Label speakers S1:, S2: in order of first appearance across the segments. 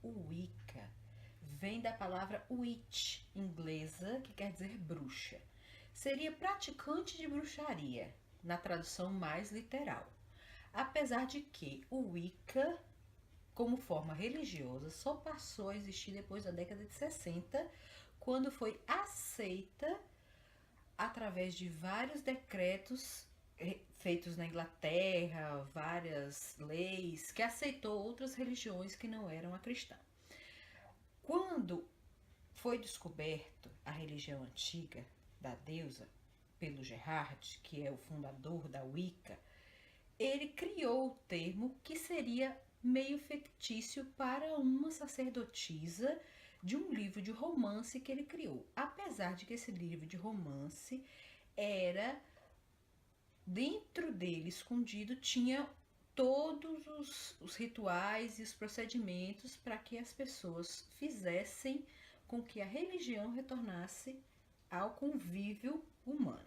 S1: O Wicca vem da palavra witch, inglesa, que quer dizer bruxa. Seria praticante de bruxaria, na tradução mais literal. Apesar de que o Wicca, como forma religiosa, só passou a existir depois da década de 60, quando foi aceita através de vários decretos feitos na Inglaterra, várias leis que aceitou outras religiões que não eram a cristã. Quando foi descoberto a religião antiga da deusa pelo Gerard, que é o fundador da Wicca, ele criou o termo que seria meio fictício para uma sacerdotisa de um livro de romance que ele criou. Apesar de que esse livro de romance era, dentro dele, escondido, tinha todos os rituais e os procedimentos para que as pessoas fizessem com que a religião retornasse ao convívio humano.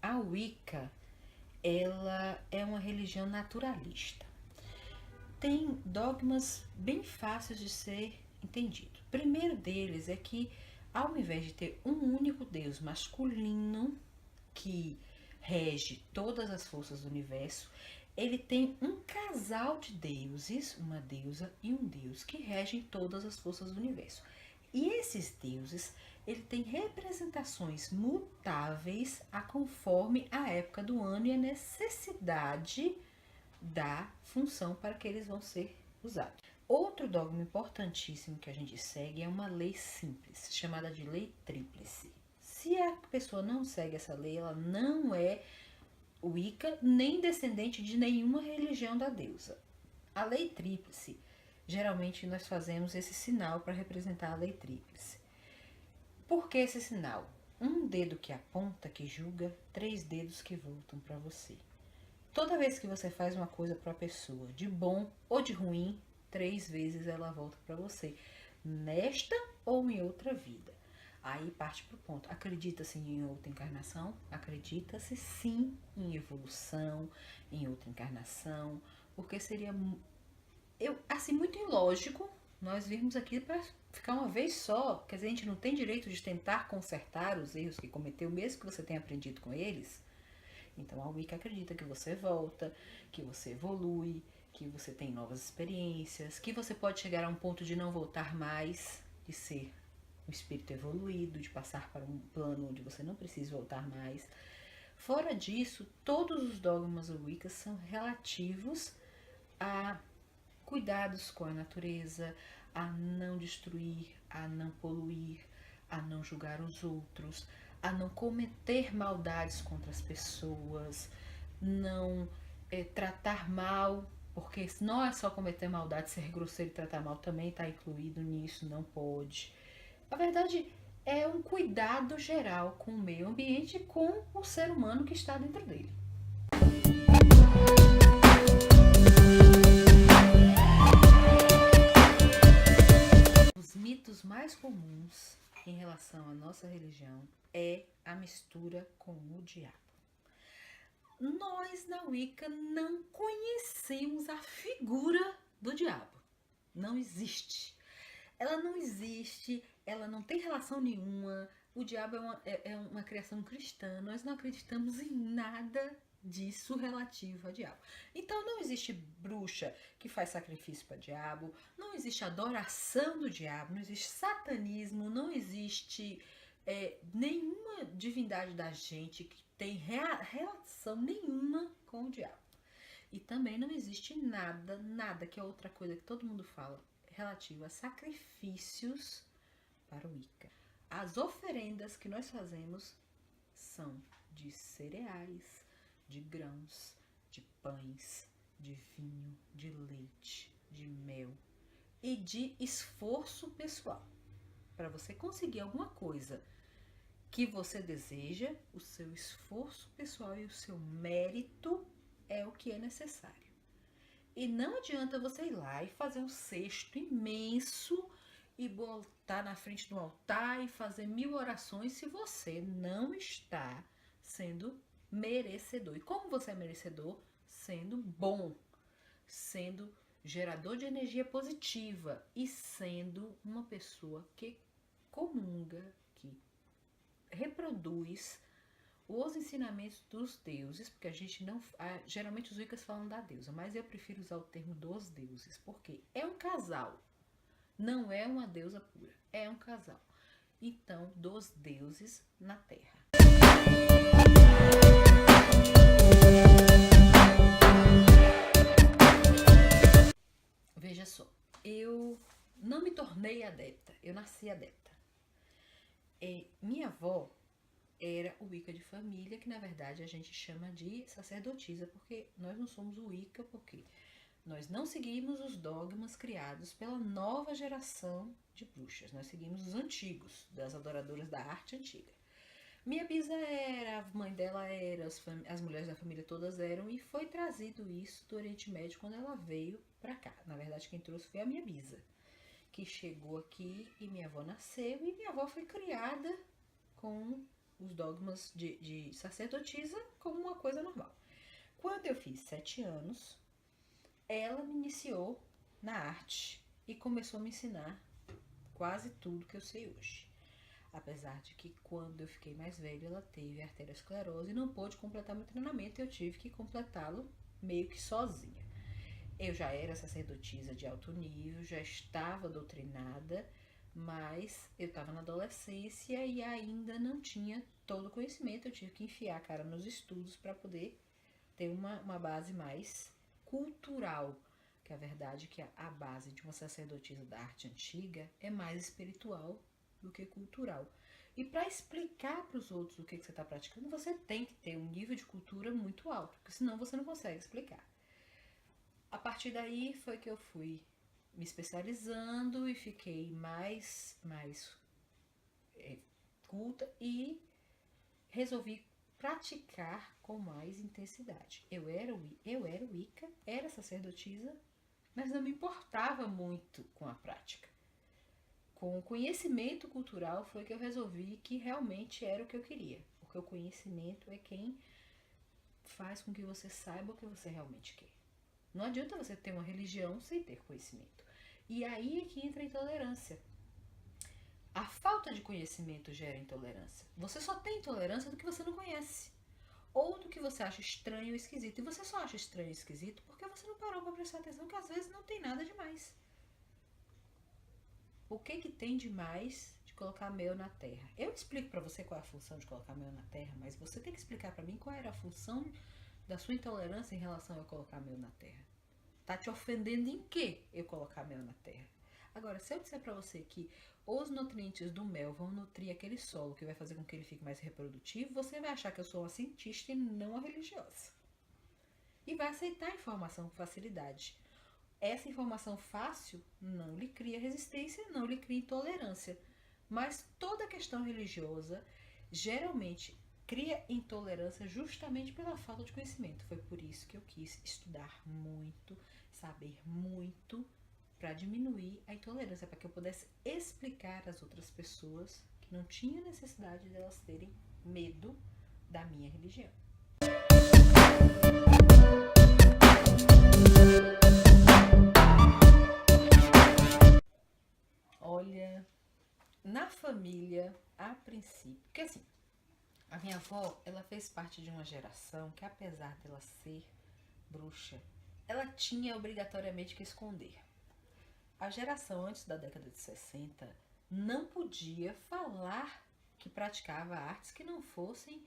S1: A Wicca, ela é uma religião naturalista. Tem dogmas bem fáceis de ser entendido. O primeiro deles é que, ao invés de ter um único Deus masculino que rege todas as forças do universo, ele tem um casal de deuses, uma deusa e um deus, que regem todas as forças do universo. E esses deuses, ele tem representações mutáveis a conforme a época do ano e a necessidade da função para que eles vão ser usados. Outro dogma importantíssimo que a gente segue é uma lei simples, chamada de lei tríplice. Se a pessoa não segue essa lei, ela não é Wicca, nem descendente de nenhuma religião da deusa. A lei tríplice, geralmente nós fazemos esse sinal para representar a lei tríplice. Por que esse sinal? Um dedo que aponta, que julga, 3 dedos que voltam para você. Toda vez que você faz uma coisa para a pessoa, de bom ou de ruim, 3 vezes ela volta para você, nesta ou em outra vida. Aí parte pro ponto. Acredita-se em outra encarnação? Acredita-se sim em evolução, em outra encarnação, porque seria assim muito ilógico nós virmos aqui para ficar uma vez só. Quer dizer, a gente não tem direito de tentar consertar os erros que cometeu, mesmo que você tenha aprendido com eles. Então a Wicca acredita que você volta, que você evolui, que você tem novas experiências, que você pode chegar a um ponto de não voltar mais, de ser um espírito evoluído, de passar para um plano onde você não precisa voltar mais. Fora disso, todos os dogmas Wicca são relativos a cuidados com a natureza, a não destruir, a não poluir, a não julgar os outros, a não cometer maldades contra as pessoas, não tratar mal, porque não é só cometer maldade, ser grosseiro e tratar mal também está incluído nisso, não pode. A verdade é um cuidado geral com o meio ambiente e com o ser humano que está dentro dele. Os mitos mais comuns em relação à nossa religião é a mistura com o diabo. Nós na Wicca não conhecemos a figura do diabo. Não existe. Ela não existe, ela não tem relação nenhuma. O diabo é uma criação cristã. Nós não acreditamos em nada disso relativo ao diabo. Então não existe bruxa que faz sacrifício para diabo, não existe adoração do diabo, não existe satanismo, não existe nenhuma divindade da gente que tem relação nenhuma com o diabo. E também não existe nada que é outra coisa que todo mundo fala, relativo a sacrifícios para o Wicca. As oferendas que nós fazemos são de cereais, de grãos, de pães, de vinho, de leite, de mel e de esforço pessoal. Para você conseguir alguma coisa que você deseja, o seu esforço pessoal e o seu mérito é o que é necessário. E não adianta você ir lá e fazer um cesto imenso e botar na frente do altar e fazer 1000 orações se você não está sendo merecedor. E como você é merecedor? Sendo bom, sendo gerador de energia positiva e sendo uma pessoa que comunga, que reproduz os ensinamentos dos deuses, porque a gente não. Geralmente os Wiccas falam da deusa, mas eu prefiro usar o termo dos deuses, porque é um casal, não é uma deusa pura, é um casal. Então, dos deuses na Terra. Veja só, eu não me tornei adepta, eu nasci adepta. Minha avó era o Wicca de família, que na verdade a gente chama de sacerdotisa, porque nós não somos o Wicca, porque nós não seguimos os dogmas criados pela nova geração de bruxas, nós seguimos os antigos, das adoradoras da arte antiga. Minha bisa era, a mãe dela era, as mulheres da família todas eram, e foi trazido isso do Oriente Médio quando ela veio pra cá. Na verdade, quem trouxe foi a minha bisa, que chegou aqui e minha avó nasceu, e minha avó foi criada com os dogmas de sacerdotisa como uma coisa normal. Quando eu fiz 7 anos, ela me iniciou na arte e começou a me ensinar quase tudo que eu sei hoje. Apesar de que quando eu fiquei mais velha, ela teve arteriosclerose e não pôde completar meu treinamento, eu tive que completá-lo meio que sozinha. Eu já era sacerdotisa de alto nível, já estava doutrinada, mas eu estava na adolescência e ainda não tinha todo o conhecimento. Eu tive que enfiar a cara nos estudos para poder ter uma base mais cultural, que a verdade é que a base de uma sacerdotisa da arte antiga é mais espiritual do que cultural. E para explicar para os outros o que você está praticando, você tem que ter um nível de cultura muito alto, porque senão você não consegue explicar. A partir daí foi que eu fui me especializando e fiquei mais culta e resolvi praticar com mais intensidade. Eu era Wicca, era sacerdotisa, mas não me importava muito com a prática. Com o conhecimento cultural foi que eu resolvi que realmente era o que eu queria, porque o conhecimento é quem faz com que você saiba o que você realmente quer. Não adianta você ter uma religião sem ter conhecimento. E aí é que entra a intolerância. A falta de conhecimento gera intolerância. Você só tem intolerância do que você não conhece. Ou do que você acha estranho ou esquisito. E você só acha estranho e esquisito porque você não parou para prestar atenção que às vezes não tem nada demais. O que tem demais de colocar mel na terra? Eu explico para você qual é a função de colocar mel na terra, mas você tem que explicar para mim qual era a função da sua intolerância em relação a eu colocar mel na terra. Tá te ofendendo em que eu colocar mel na terra? Agora, se eu disser para você que os nutrientes do mel vão nutrir aquele solo que vai fazer com que ele fique mais reprodutivo, você vai achar que eu sou uma cientista e não uma religiosa. E vai aceitar a informação com facilidade. Essa informação fácil não lhe cria resistência, não lhe cria intolerância. Mas toda questão religiosa geralmente cria intolerância justamente pela falta de conhecimento. Foi por isso que eu quis estudar muito, saber muito, para diminuir a intolerância, para que eu pudesse explicar às outras pessoas que não tinha necessidade delas terem medo da minha religião. Olha, na família, a princípio, porque assim, a minha avó, ela fez parte de uma geração que, apesar dela ser bruxa, ela tinha obrigatoriamente que esconder. A geração antes da década de 60 não podia falar que praticava artes que não fossem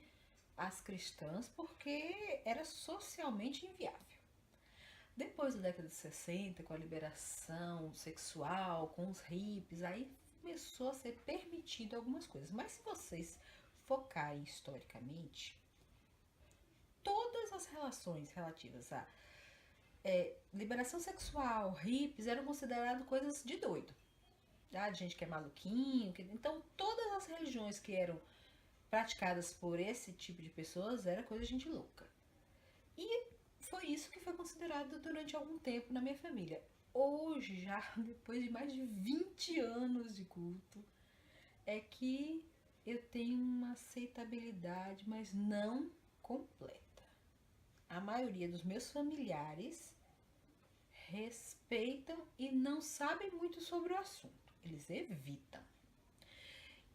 S1: as cristãs, porque era socialmente inviável. Depois da década de 60, com a liberação sexual, com os hippies, aí começou a ser permitido algumas coisas. Mas se vocês focarem historicamente, todas as relações relativas a liberação sexual, hippies, eram consideradas coisas de doido. De gente que é maluquinho. Então, todas as religiões que eram praticadas por esse tipo de pessoas era coisa de gente louca. E foi isso que foi considerado durante algum tempo na minha família. Hoje, já depois de mais de 20 anos de culto, é que eu tenho uma aceitabilidade, mas não completa. A maioria dos meus familiares respeitam e não sabem muito sobre o assunto. Eles evitam.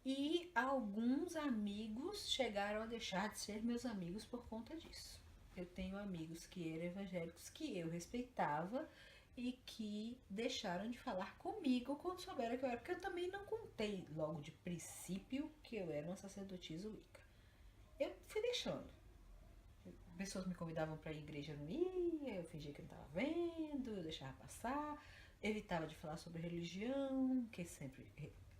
S1: E alguns amigos chegaram a deixar de ser meus amigos por conta disso. Eu tenho amigos que eram evangélicos que eu respeitava e que deixaram de falar comigo quando souberam que eu era, porque eu também não contei logo de princípio que eu era uma sacerdotisa Wicca. Eu fui deixando. Pessoas me convidavam para ir à igreja, eu não ia, eu fingia que não estava vendo, eu deixava passar, evitava de falar sobre religião, que sempre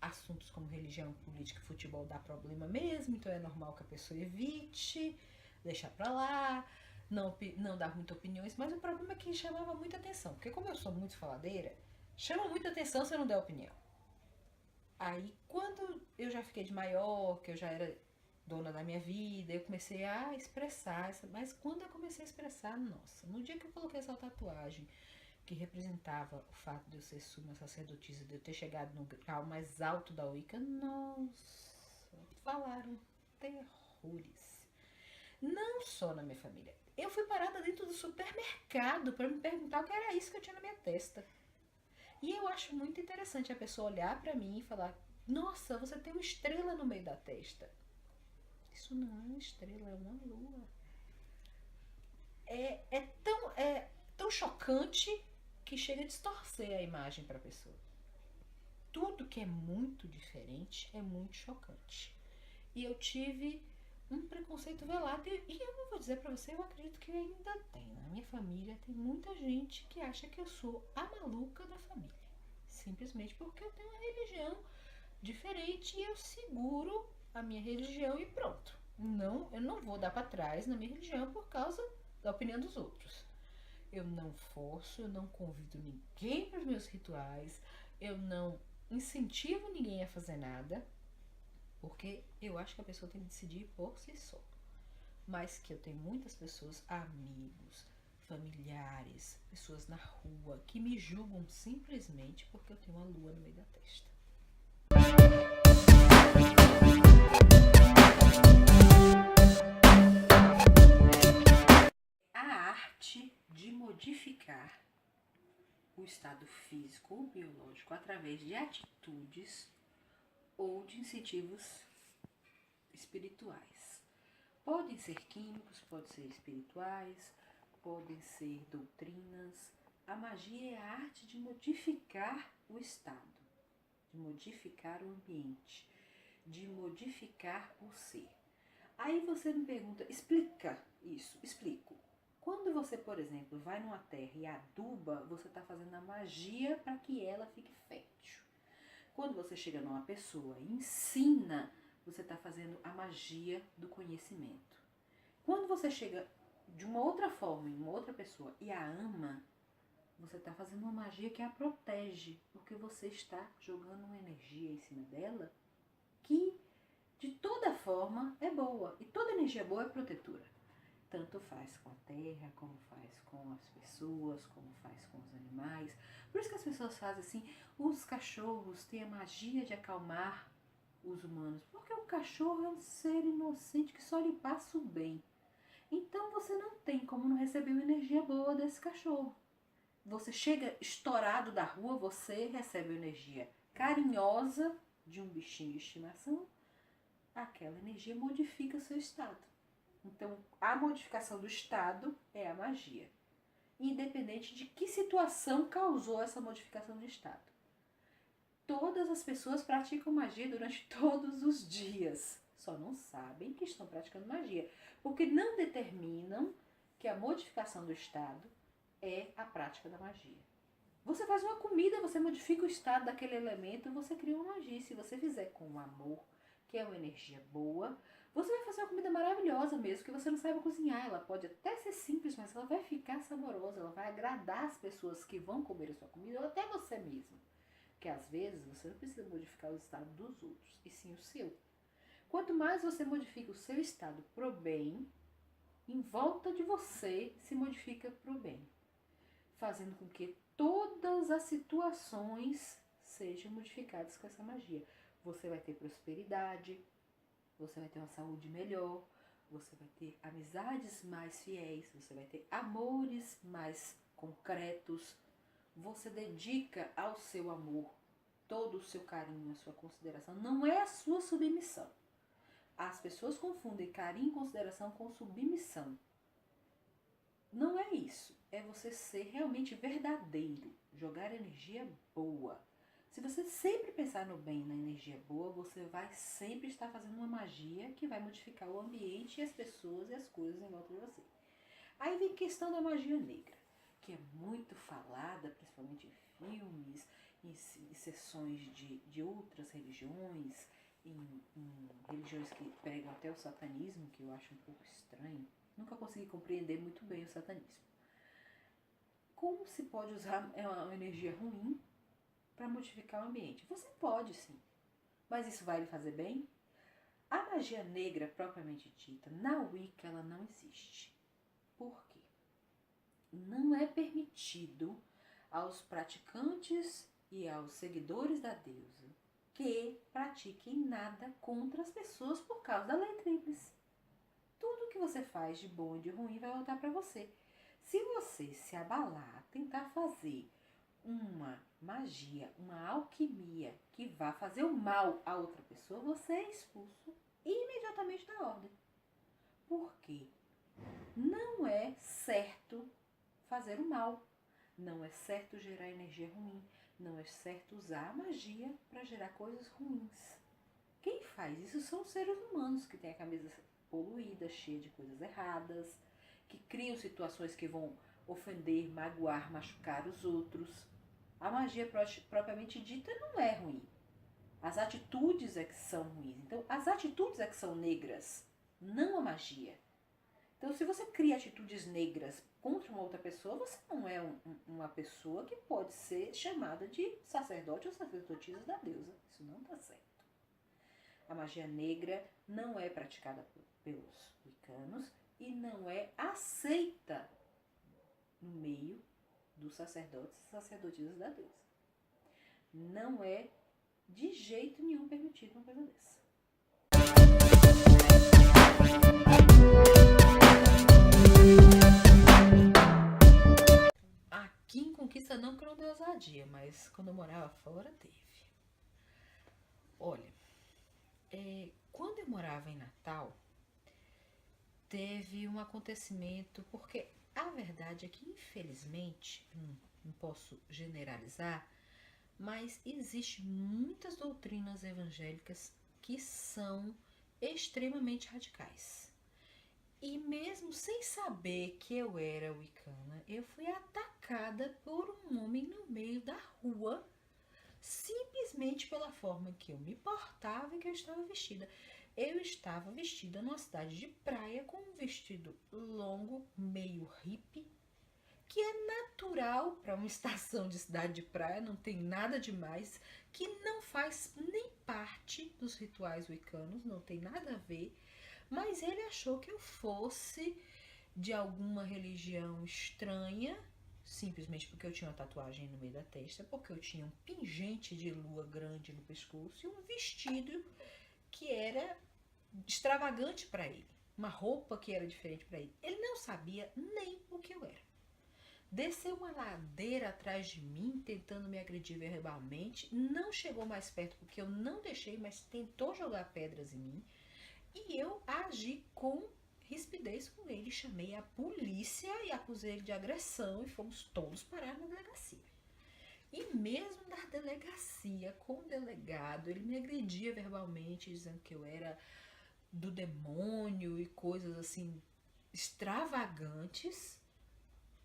S1: assuntos como religião, política e futebol dá problema mesmo, então é normal que a pessoa evite, deixar pra lá, não dar muitas opiniões, mas o problema é que chamava muita atenção, porque como eu sou muito faladeira, chama muita atenção se eu não der opinião. Aí quando eu já fiquei de maior, que eu já era dona da minha vida, eu comecei a expressar, mas quando eu comecei a expressar, nossa, no dia que eu coloquei essa tatuagem, que representava o fato de eu ser suma sacerdotisa, de eu ter chegado no grau mais alto da Wicca, nossa, falaram terrores. Não só na minha família. Eu fui parada dentro do supermercado para me perguntar o que era isso que eu tinha na minha testa. E eu acho muito interessante a pessoa olhar para mim e falar: nossa, você tem uma estrela no meio da testa. Isso não é uma estrela, é uma lua. É tão chocante que chega a distorcer a imagem para a pessoa. Tudo que é muito diferente é muito chocante. E eu tive um preconceito velado, e eu não vou dizer para você, eu acredito que ainda tem. Na minha família tem muita gente que acha que eu sou a maluca da família. Simplesmente porque eu tenho uma religião diferente e eu seguro a minha religião e pronto. Não, eu não vou dar para trás na minha religião por causa da opinião dos outros. Eu não forço, eu não convido ninguém para os meus rituais, eu não incentivo ninguém a fazer nada, porque eu acho que a pessoa tem que decidir por si só. Mas que eu tenho muitas pessoas, amigos, familiares, pessoas na rua, que me julgam simplesmente porque eu tenho uma lua no meio da testa. A arte de modificar o estado físico ou biológico através de atitudes ou de incentivos espirituais. Podem ser químicos, podem ser espirituais, podem ser doutrinas. A magia é a arte de modificar o estado, de modificar o ambiente, de modificar o ser. Aí você me pergunta, explica isso. Explico. Quando você, por exemplo, vai numa terra e aduba, você está fazendo a magia para que ela fique fértil. Quando você chega numa pessoa e ensina, você está fazendo a magia do conhecimento. Quando você chega de uma outra forma em uma outra pessoa e a ama, você está fazendo uma magia que a protege, porque você está jogando uma energia em cima dela que, de toda forma, é boa. E toda energia boa é protetora. Tanto faz com a terra, como faz com as pessoas, como faz com os animais. Por isso que as pessoas fazem assim, os cachorros têm a magia de acalmar os humanos. Porque o cachorro é um ser inocente que só lhe passa o bem. Então você não tem como não receber uma energia boa desse cachorro. Você chega estourado da rua, você recebe uma energia carinhosa de um bichinho de estimação. Aquela energia modifica o seu estado. Então, a modificação do estado é a magia, independente de que situação causou essa modificação do estado. Todas as pessoas praticam magia durante todos os dias, só não sabem que estão praticando magia, porque não determinam que a modificação do estado é a prática da magia. Você faz uma comida, você modifica o estado daquele elemento, você cria uma magia. Se você fizer com amor, que é uma energia boa, você vai fazer uma comida maravilhosa mesmo, que você não saiba cozinhar. Ela pode até ser simples, mas ela vai ficar saborosa, ela vai agradar as pessoas que vão comer a sua comida, ou até você mesmo. Porque às vezes você não precisa modificar o estado dos outros, e sim o seu. Quanto mais você modifica o seu estado pro bem, em volta de você se modifica pro bem, fazendo com que todas as situações sejam modificadas com essa magia. Você vai ter prosperidade, você vai ter uma saúde melhor, você vai ter amizades mais fiéis, você vai ter amores mais concretos, você dedica ao seu amor todo o seu carinho, a sua consideração, não é a sua submissão. As pessoas confundem carinho e consideração com submissão. Não é isso, é você ser realmente verdadeiro, jogar energia boa. Se você sempre pensar no bem, na energia boa, você vai sempre estar fazendo uma magia que vai modificar o ambiente e as pessoas e as coisas em volta de você. Aí vem a questão da magia negra, que é muito falada, principalmente em filmes, em sessões de outras religiões, em religiões que pregam até o satanismo, que eu acho um pouco estranho. Nunca consegui compreender muito bem o satanismo. Como se pode usar uma energia ruim para modificar o ambiente? Você pode sim, mas isso vai lhe fazer bem? A magia negra propriamente dita, na Wicca ela não existe. Por quê? Não é permitido aos praticantes e aos seguidores da deusa que pratiquem nada contra as pessoas por causa da lei tríplice. Tudo que você faz de bom e de ruim vai voltar para você. Se você se abalar, tentar fazer uma magia, uma alquimia que vá fazer o mal a outra pessoa, você é expulso imediatamente da ordem. Por quê? Não é certo fazer o mal. Não é certo gerar energia ruim. Não é certo usar a magia para gerar coisas ruins. Quem faz isso são os seres humanos que têm a cabeça poluída, cheia de coisas erradas, que criam situações que vão ofender, magoar, machucar os outros. A magia propriamente dita não é ruim. As atitudes é que são ruins. Então, as atitudes é que são negras, não a magia. Então, se você cria atitudes negras contra uma outra pessoa, você não é uma pessoa que pode ser chamada de sacerdote ou sacerdotisa da deusa. Isso não está certo. A magia negra não é praticada pelos wiccanos e não é aceita no meio dos sacerdotes e sacerdotisas da deusa. Não é de jeito nenhum permitido uma coisa dessa. Aqui em Conquista não, que não deu ousadia, mas quando eu morava fora teve. Olha, quando eu morava em Natal, teve um acontecimento, porque a verdade é que, infelizmente, não posso generalizar, mas existem muitas doutrinas evangélicas que são extremamente radicais. E mesmo sem saber que eu era wicana, eu fui atacada por um homem no meio da rua, simplesmente pela forma que eu me portava e que eu estava vestida. Eu estava vestida numa cidade de praia com um vestido longo, meio hippie, que é natural para uma estação de cidade de praia, não tem nada demais, que não faz nem parte dos rituais wiccanos, não tem nada a ver, mas ele achou que eu fosse de alguma religião estranha, simplesmente porque eu tinha uma tatuagem no meio da testa, porque eu tinha um pingente de lua grande no pescoço e um vestido que era extravagante para ele, uma roupa que era diferente para ele. Ele não sabia nem o que eu era. Desceu uma ladeira atrás de mim, tentando me agredir verbalmente. Não chegou mais perto porque eu não deixei, mas tentou jogar pedras em mim. E eu agi com rispidez com ele. Chamei a polícia e acusei ele de agressão e fomos todos parar na delegacia. E mesmo na delegacia, com o delegado, ele me agredia verbalmente, dizendo que eu era do demônio e coisas assim extravagantes,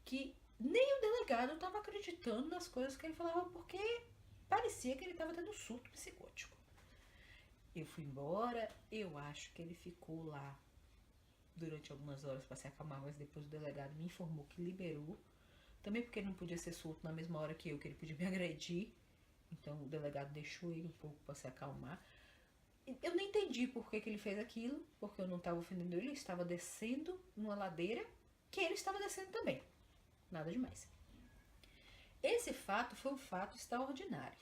S1: que nem o delegado estava acreditando nas coisas que ele falava, porque parecia que ele estava tendo um surto psicótico. Eu fui embora, eu acho que ele ficou lá durante algumas horas para se acalmar, mas depois o delegado me informou que liberou, também porque ele não podia ser solto na mesma hora que ele podia me agredir, então o delegado deixou ele um pouco para se acalmar. Eu não entendi por que ele fez aquilo, porque eu não estava ofendendo ele, estava descendo numa ladeira que ele estava descendo também. Nada demais. Esse fato foi um fato extraordinário.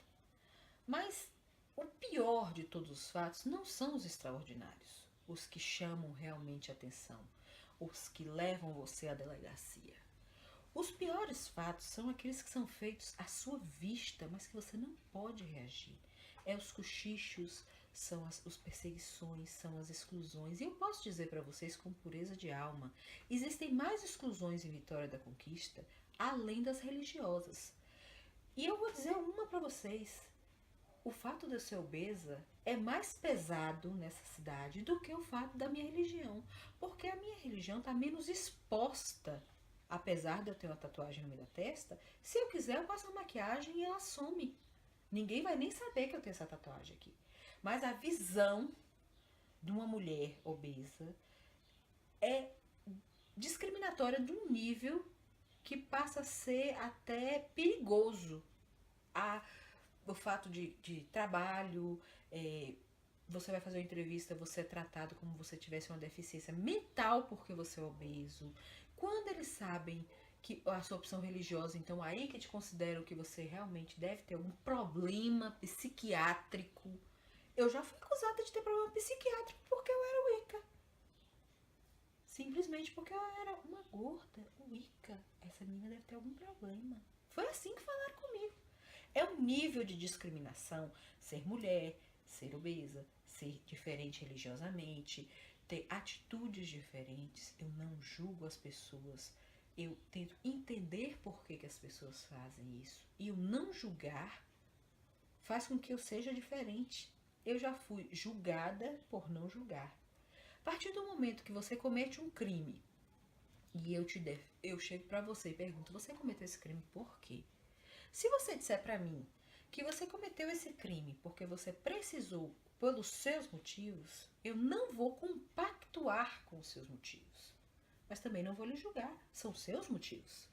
S1: Mas o pior de todos os fatos não são os extraordinários. os que chamam realmente atenção, os que levam você à delegacia. Os piores fatos são aqueles que são feitos à sua vista, mas que você não pode reagir. É os cochichos, são as perseguições, são as exclusões. E eu posso dizer para vocês com pureza de alma, existem mais exclusões em Vitória da Conquista, além das religiosas. E eu vou dizer uma para vocês. O fato de eu ser obesa é mais pesado nessa cidade do que o fato da minha religião. Porque a minha religião está menos exposta. Apesar de eu ter uma tatuagem no meio da testa, se eu quiser eu passo a maquiagem e ela some. Ninguém vai nem saber que eu tenho essa tatuagem aqui. Mas a visão de uma mulher obesa é discriminatória de um nível que passa a ser até perigoso. O fato de trabalho, você vai fazer uma entrevista, você é tratado como se você tivesse uma deficiência mental porque você é obeso. Quando eles sabem que a sua opção religiosa, então aí que te consideram que você realmente deve ter algum problema psiquiátrico. Eu já fui acusada de ter problema psiquiátrico porque eu era Wicca. Simplesmente porque eu era uma gorda Wicca. Essa menina deve ter algum problema. Foi assim que falaram comigo. É um nível de discriminação ser mulher, ser obesa, ser diferente religiosamente, ter atitudes diferentes. Eu não julgo as pessoas. Eu tento entender por que as pessoas fazem isso. E o não julgar faz com que eu seja diferente. Eu já fui julgada por não julgar. A partir do momento que você comete um crime e eu chego pra você e pergunto, você cometeu esse crime por quê? Se você disser pra mim que você cometeu esse crime porque você precisou pelos seus motivos, eu não vou compactuar com os seus motivos. Mas também não vou lhe julgar, são seus motivos.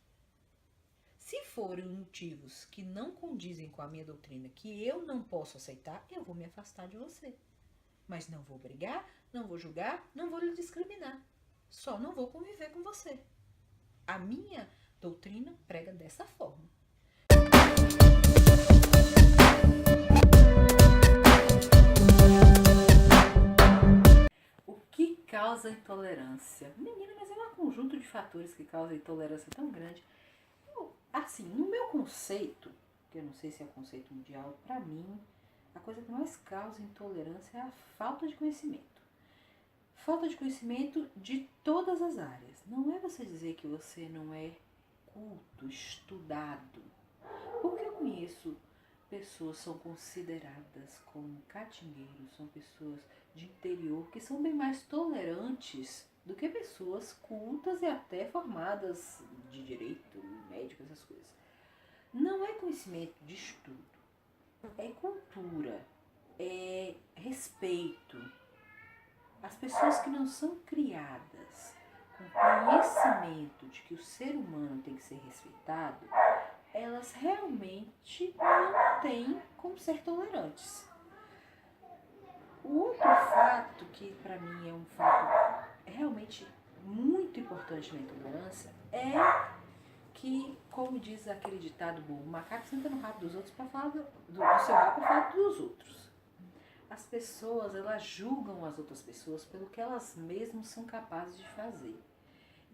S1: Se forem motivos que não condizem com a minha doutrina, que eu não posso aceitar, eu vou me afastar de você. Mas não vou brigar, não vou julgar, não vou lhe discriminar. Só não vou conviver com você. A minha doutrina prega dessa forma. O que causa intolerância? Menina, mas é um conjunto de fatores que causa intolerância tão grande. Assim, no meu conceito, que eu não sei se é conceito mundial, pra mim, a coisa que mais causa intolerância é a falta de conhecimento. Falta de conhecimento de todas as áreas. Não é você dizer que você não é culto, estudado. Porque eu conheço pessoas que são consideradas como catingueiros, são pessoas de interior que são bem mais tolerantes do que pessoas cultas e até formadas de direito, médico, essas coisas. Não é conhecimento de estudo, é cultura, é respeito. As pessoas que não são criadas com conhecimento de que o ser humano tem que ser respeitado, elas realmente não têm como ser tolerantes. O outro fato que para mim é um fato realmente muito importante na intolerância é que, como diz aquele ditado bom, o macaco senta no rabo dos outros para falar do seu rabo para falar dos outros. As pessoas, elas julgam as outras pessoas pelo que elas mesmas são capazes de fazer.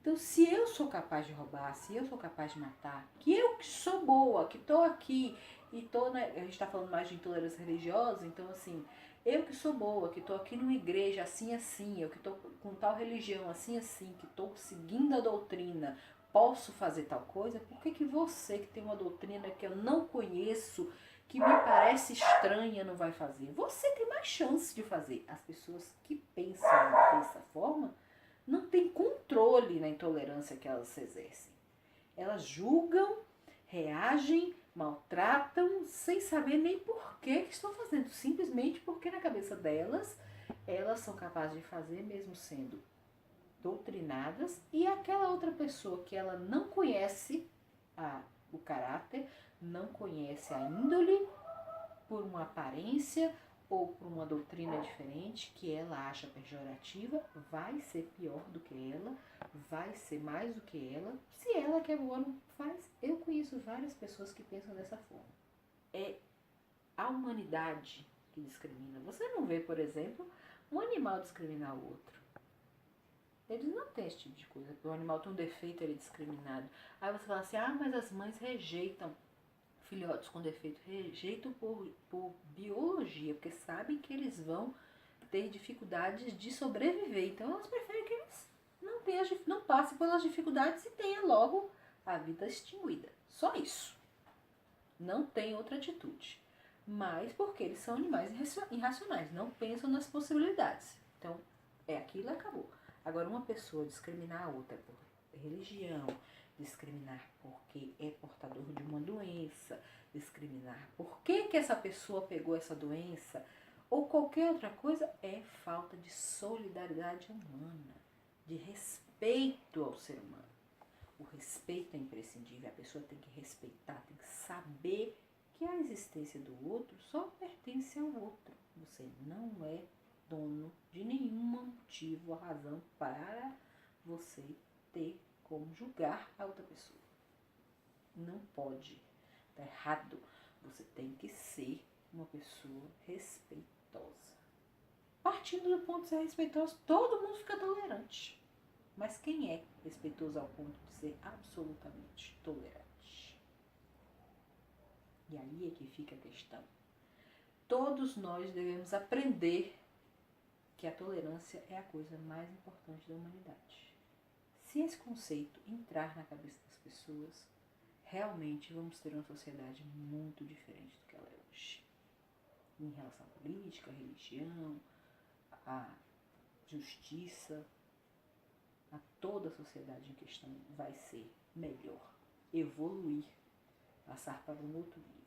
S1: Então, se eu sou capaz de roubar, se eu sou capaz de matar, que eu que sou boa, que tô aqui e tô, né, a gente tá falando mais de intolerância religiosa, então assim, eu que sou boa, que tô aqui numa igreja assim, eu que tô com tal religião assim, que tô seguindo a doutrina, posso fazer tal coisa, por que você que tem uma doutrina que eu não conheço, que me parece estranha, não vai fazer? Você tem mais chance de fazer. As pessoas que pensam dessa forma não têm controle na intolerância que elas exercem. Elas julgam, reagem, maltratam, sem saber nem por que estão fazendo. Simplesmente porque na cabeça delas, elas são capazes de fazer mesmo sendo doutrinadas, e aquela outra pessoa que ela não conhece o caráter, não conhece a índole, por uma aparência ou por uma doutrina diferente que ela acha pejorativa, vai ser pior do que ela, vai ser mais do que ela. Se ela que é boa não faz, eu conheço várias pessoas que pensam dessa forma. É a humanidade que discrimina. Você não vê, por exemplo, Um animal discriminar o outro, eles não têm esse tipo de coisa. O animal tem um defeito, ele é discriminado. Aí você fala assim, mas as mães rejeitam filhotes com defeito. Rejeitam por biologia, porque sabem que eles vão ter dificuldades de sobreviver. Então elas preferem que eles não passem pelas dificuldades e tenham logo a vida extinguida. Só isso. Não tem outra atitude. Mas porque eles são animais irracionais, não pensam nas possibilidades. Então, é aquilo e acabou. Agora, uma pessoa discriminar a outra por religião, discriminar porque é portador de uma doença, discriminar por que essa pessoa pegou essa doença, ou qualquer outra coisa, é falta de solidariedade humana, de respeito ao ser humano. O respeito é imprescindível, a pessoa tem que respeitar, tem que saber que a existência do outro só pertence ao outro. Você não é dono de nenhum motivo ou razão para você ter como julgar a outra pessoa. Não pode. Está errado. Você tem que ser uma pessoa respeitosa. Partindo do ponto de ser respeitoso, todo mundo fica tolerante. Mas quem é respeitoso ao ponto de ser absolutamente tolerante? E aí é que fica a questão. Todos nós devemos aprender que a tolerância é a coisa mais importante da humanidade. Se esse conceito entrar na cabeça das pessoas, realmente vamos ter uma sociedade muito diferente do que ela é hoje. Em relação à política, à religião, à justiça, a toda a sociedade em questão vai ser melhor, evoluir, passar para um outro nível.